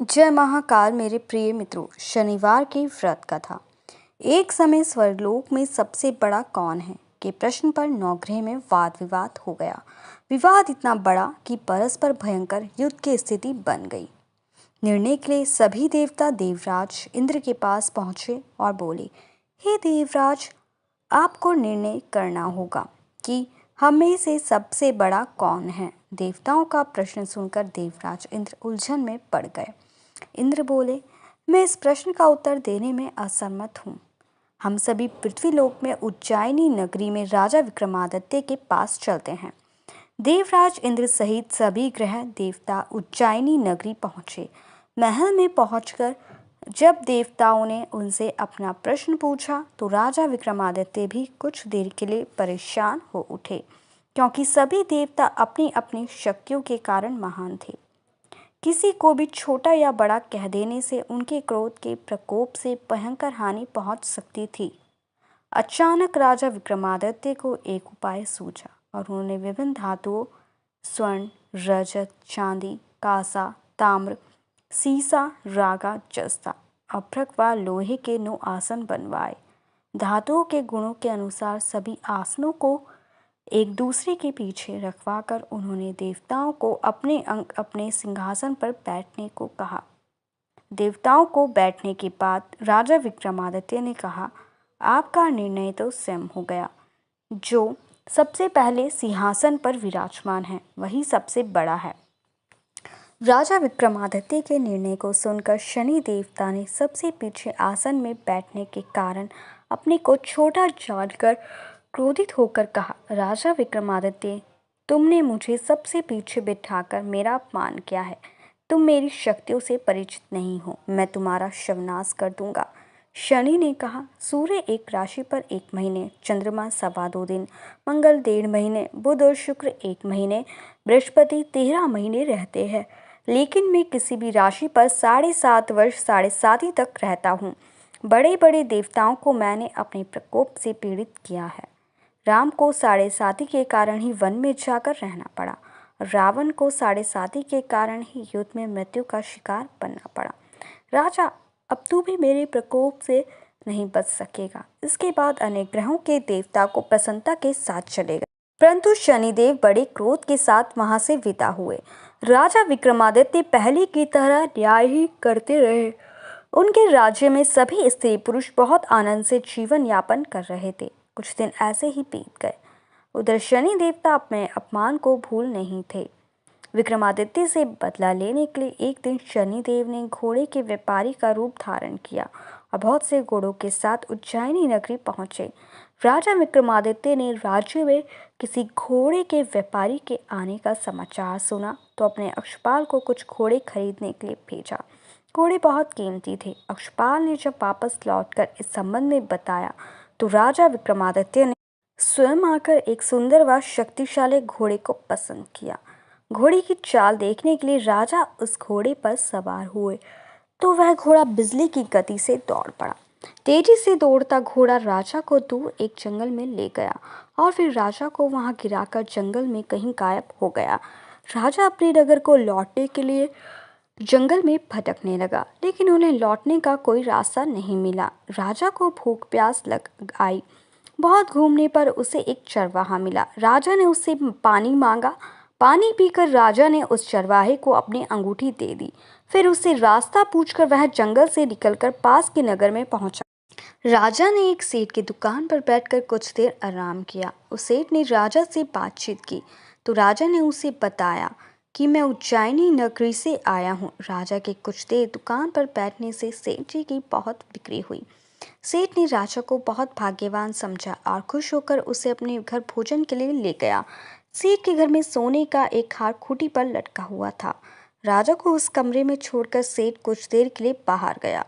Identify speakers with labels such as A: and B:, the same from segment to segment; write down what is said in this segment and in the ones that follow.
A: जय महाकाल मेरे प्रिय मित्रों। शनिवार की व्रत कथा। एक समय स्वर्गलोक में सबसे बड़ा कौन है के प्रश्न पर नवग्रह में वाद विवाद हो गया। विवाद इतना बड़ा कि परस्पर भयंकर युद्ध की स्थिति बन गई। निर्णय के लिए सभी देवता देवराज इंद्र के पास पहुंचे और बोले, हे देवराज, आपको निर्णय करना होगा कि हम में से सबसे बड़ा कौन है। देवताओं का प्रश्न सुनकर देवराज इंद्र उलझन में पड़ गए। इंद्र बोले, मैं इस प्रश्न का उत्तर देने में असमर्थ हूँ। हम सभी पृथ्वीलोक में उज्जैनी नगरी में राजा विक्रमादित्य के पास चलते हैं। देवराज इंद्र सहित सभी ग्रह देवता उज्जैनी नगरी पहुंचे। महल में पहुंचकर जब देवताओं ने उनसे अपना प्रश्न पूछा तो राजा विक्रमादित्य भी कुछ देर के लिए परेशान हो उठे, क्योंकि सभी देवता अपनी अपनी शक्तियों के कारण महान थे। किसी को भी छोटा या बड़ा कह देने से उनके क्रोध के प्रकोप से भयंकर हानि पहुंच सकती थी। अचानक राजा विक्रमादित्य को एक उपाय सूझा और उन्होंने विभिन्न धातुओं स्वर्ण, रजत, चांदी, कांसा, ताम्र, सीसा, रागा, जस्ता, अभ्रक व लोहे के 9 आसन बनवाए। धातुओं के गुणों के अनुसार सभी आसनों को एक दूसरे के पीछे रखवाकर उन्होंने देवताओं को अपने अंग अपने सिंहासन पर बैठने को कहा। देवताओं को बैठने के बाद राजा विक्रमादित्य ने कहा, आपका निर्णय तो स्वयं हो गया। जो सबसे पहले सिंहासन पर विराजमान है वही सबसे बड़ा है। राजा विक्रमादित्य के निर्णय को सुनकर शनि देवता ने सबसे पीछे आसन में बैठने के कारण अपने को छोटा जानकर क्रोधित होकर कहा, राजा विक्रमादित्य, तुमने मुझे सबसे पीछे बिठाकर मेरा अपमान किया है। तुम मेरी शक्तियों से परिचित नहीं हो। मैं तुम्हारा शवनाश कर दूंगा। शनि ने कहा, सूर्य एक राशि पर 1 महीने, चंद्रमा 2.25 दिन, मंगल 1.5 महीने, बुध और शुक्र 1 महीने, बृहस्पति 13 महीने रहते हैं, लेकिन मैं किसी भी राशि पर 7.5 वर्ष 7.5 तक रहता हूँ। बड़े बड़े देवताओं को मैंने अपने प्रकोप से पीड़ित किया है। राम को 7.5 के कारण ही वन में जाकर रहना पड़ा। रावण को 7.5 के कारण ही युद्ध में मृत्यु का शिकार बनना पड़ा। राजा, अब तू भी मेरे प्रकोप से नहीं बच सकेगा। इसके बाद अनेक ग्रहों के देवता को प्रसन्नता के साथ चले गए, परंतु शनिदेव बड़े क्रोध के साथ वहां से विदा हुए। राजा विक्रमादित्य पहले की तरह न्याय ही करते रहे। उनके राज्य में सभी स्त्री पुरुष बहुत आनंद से जीवन यापन कर रहे थे। कुछ दिन ऐसे ही बीत गए। उधर शनि देवता अपने अपमान को भूल नहीं थे। विक्रमादित्य से बदला लेने के लिए एक दिन शनिदेव ने घोड़े के व्यापारी का रूप धारण किया और बहुत से घोड़ों के साथ उज्जैनी नगरी पहुंचे। राजा विक्रमादित्य ने राज्य में किसी घोड़े के व्यापारी के आने का समाचार सुना तो अपने अक्षपाल को कुछ घोड़े खरीदने के लिए भेजा। घोड़े बहुत कीमती थे। अक्षपाल ने जब वापस लौटकर इस संबंध में बताया तो राजा विक्रमादित्य ने स्वयं आकर एक सुंदर व शक्तिशाली घोड़े को पसंद किया। घोड़े की चाल देखने के लिए राजा उस घोड़े पर सवार हुए तो वह घोड़ा बिजली की गति से दौड़ पड़ा। तेजी से दौड़ता घोड़ा राजा को दूर एक जंगल में ले गया और फिर राजा को वहां गिराकर जंगल में कहीं गायब हो गया। राजा अपने नगर को लौटने के लिए जंगल में भटकने लगा, लेकिन उन्हें लौटने का कोई रास्ता नहीं मिला। राजा को भूख प्यास लग आई। बहुत घूमने पर उसे एक चरवाहा मिला। राजा ने उससे पानी मांगा। पानी पीकर राजा ने उस चरवाहे को अपनी अंगूठी दे दी। फिर उससे रास्ता पूछकर वह जंगल से निकलकर पास के नगर में पहुंचा। राजा ने एक सेठ की दुकान पर बैठकर कुछ देर आराम किया। उस सेठ ने राजा से बातचीत की तो राजा ने उसे बताया कि मैं उज्जैनी नगरी से आया हूँ। राजा के कुछ देर दुकान पर बैठने से सेठ जी की बहुत बिक्री हुई। सेठ ने राजा को बहुत भाग्यवान समझा और खुश होकर उसे अपने घर भोजन के लिए ले गया। सेठ के घर में सोने का एक हार खूंटी पर लटका हुआ था। राजा को उस कमरे में छोड़कर सेठ कुछ देर के लिए बाहर गया।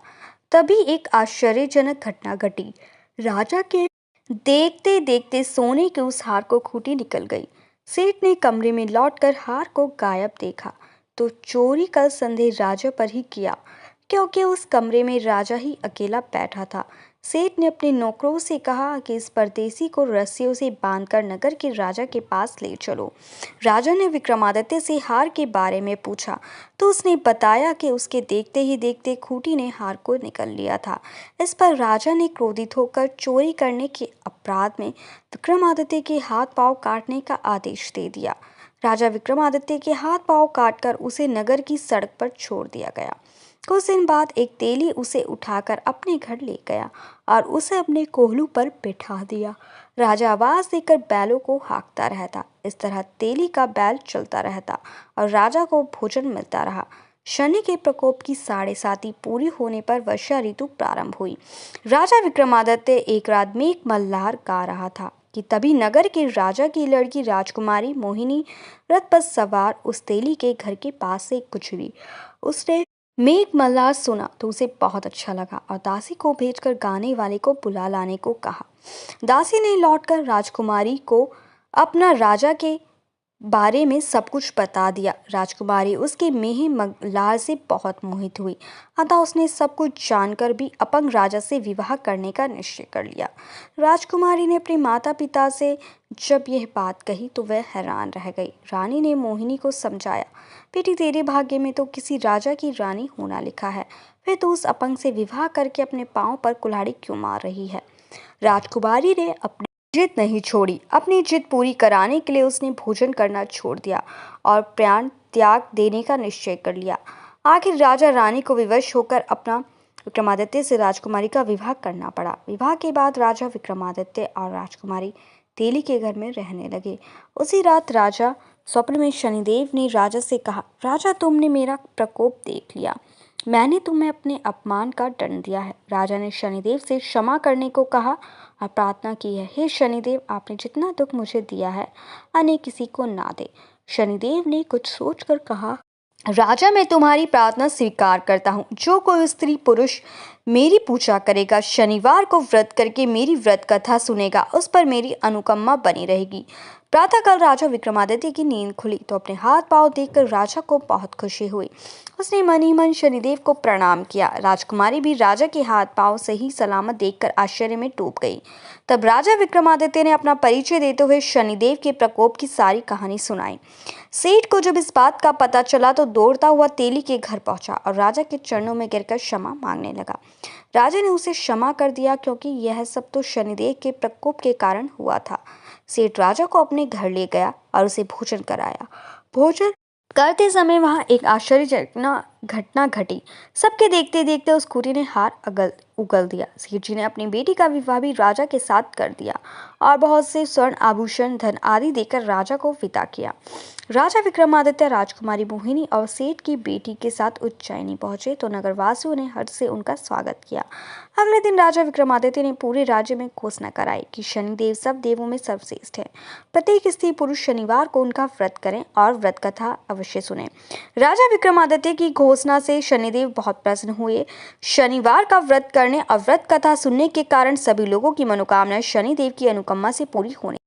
A: तभी एक आश्चर्यजनक घटना घटी। राजा के देखते देखते सोने के उस हार को खूंटी निकल गई। सेठ ने कमरे में लौटकर हार को गायब देखा तो चोरी का संदेह राजा पर ही किया, क्योंकि उस कमरे में राजा ही अकेला बैठा था। सेठ ने अपने नौकरों से कहा कि इस परदेसी को रस्सियों से बांधकर नगर के राजा के पास ले चलो। राजा ने विक्रमादित्य से हार के बारे में पूछा तो उसने बताया कि उसके देखते ही देखते खूंटी ने हार को निकल लिया था। इस पर राजा ने क्रोधित होकर चोरी करने के अपराध में विक्रमादित्य के हाथ पांव काटने का आदेश दे दिया। राजा विक्रमादित्य के हाथ पांव काटकर उसे नगर की सड़क पर छोड़ दिया गया। कुछ दिन बाद एक तेली उसे उठाकर अपने घर ले गया और उसे अपने कोहलू पर बिठा दिया। राजा आवाज देकर बैलों को हाँकता रहता। इस तरह तेली का बैल चलता रहता और राजा को भोजन मिलता रहा। शनि के प्रकोप की 7.5 पूरी होने पर वर्षा ऋतु प्रारंभ हुई। राजा विक्रमादित्य एक रात मेघ मल्हार गा रहा था कि तभी नगर के राजा की लड़की राजकुमारी मोहिनी रथ पर सवार उस तेली के घर के पास से गुजरी। उसने मेघ मल्हार सुना तो उसे बहुत अच्छा लगा और दासी को भेजकर गाने वाले को बुला लाने को कहा। दासी ने लौटकर राजकुमारी को अपना राजा के बारे में सब कुछ बता दिया। राजकुमारी उसके मेह मल्हार से बहुत मोहित हुई, अतः उसने सब कुछ जानकर भी अपंग राजा से विवाह करने का निश्चय कर लिया। राजकुमारी ने अपने माता पिता से जब यह बात कही तो वह हैरान रह गई। रानी ने मोहिनी को समझाया, बेटी तेरे भाग्य में तो किसी राजा की रानी होना लिखा है, फिर तो उस अपंग से विवाह करके अपने पांव पर कुल्हाड़ी क्यों मार रही है। राजकुमारी ने अपनी जिद नहीं छोड़ी। अपनी जिद पूरी कराने के लिए उसने भोजन करना छोड़ दिया और प्राण त्याग देने का निश्चय कर लिया। आखिर राजा रानी को विवश होकर अपना विक्रमादित्य से राजकुमारी का विवाह करना पड़ा। विवाह के बाद राजा विक्रमादित्य और राजकुमारी तेली के घर में रहने लगे। उसी रात राजा स्वप्न में शनिदेव ने राजा से कहा, राजा तुमने मेरा प्रकोप देख लिया, मैंने तुम्हें अपने अपमान का दंड दिया है। राजा ने शनिदेव से क्षमा करने को कहा और प्रार्थना की है, हे शनिदेव, आपने जितना दुख मुझे दिया है अन्य किसी को ना दे। शनिदेव ने कुछ सोचकर कहा, राजा मैं तुम्हारी प्रार्थना स्वीकार करता हूँ। जो कोई स्त्री पुरुष मेरी पूजा करेगा, शनिवार को व्रत करके मेरी व्रत कथा सुनेगा, उस पर मेरी अनुकंपा बनी रहेगी। प्रातःकाल राजा विक्रमादित्य की नींद खुली तो अपने हाथ पांव देखकर राजा को बहुत खुशी हुई। उसने मन ही मन शनिदेव को प्रणाम किया। राजकुमारी भी राजा के हाथ पांव सही सलामत देखकर आश्चर्य में डूब गई। तब राजा विक्रमादित्य ने अपना परिचय देते हुए शनिदेव के प्रकोप की सारी कहानी सुनाई। सेठ को जब इस बात का पता चला तो दौड़ता हुआ तेली के घर पहुंचा और राजा के चरणों में गिरकर क्षमा मांगने लगा। राजा ने उसे क्षमा कर दिया क्योंकि यह सब तो शनिदेव के प्रकोप के कारण हुआ था। सेठ राजा को अपने घर ले गया और उसे भोजन कराया। भोजन करते समय वहां एक आश्चर्यजनक घटना घटी। सबके देखते देखते उस खूंटी ने हार उगल दिया। सेठ जी ने अपनी बेटी का विवाह भी राजा के साथ कर दिया और बहुत से स्वर्ण आभूषण धन आदि देकर राजा को विदा किया। राजा विक्रमादित्य राजकुमारी मोहिनी और सेठ की बेटी के साथ उज्जैनी पहुंचे तो नगरवासियों ने हर्ष से उनका स्वागत किया। अगले दिन राजा विक्रमादित्य ने पूरे राज्य में घोषणा कराई कि शनिदेव सब देवों में सर्वश्रेष्ठ है। प्रत्येक स्त्री पुरुष शनिवार को उनका व्रत करें और व्रत कथा अवश्य सुने। राजा विक्रमादित्य की घोषणा से शनिदेव बहुत प्रसन्न हुए। शनिवार का व्रत करने और व्रत कथा सुनने के कारण सभी लोगों की मनोकामनाएं शनिदेव की अनुकंपा से पूरी होने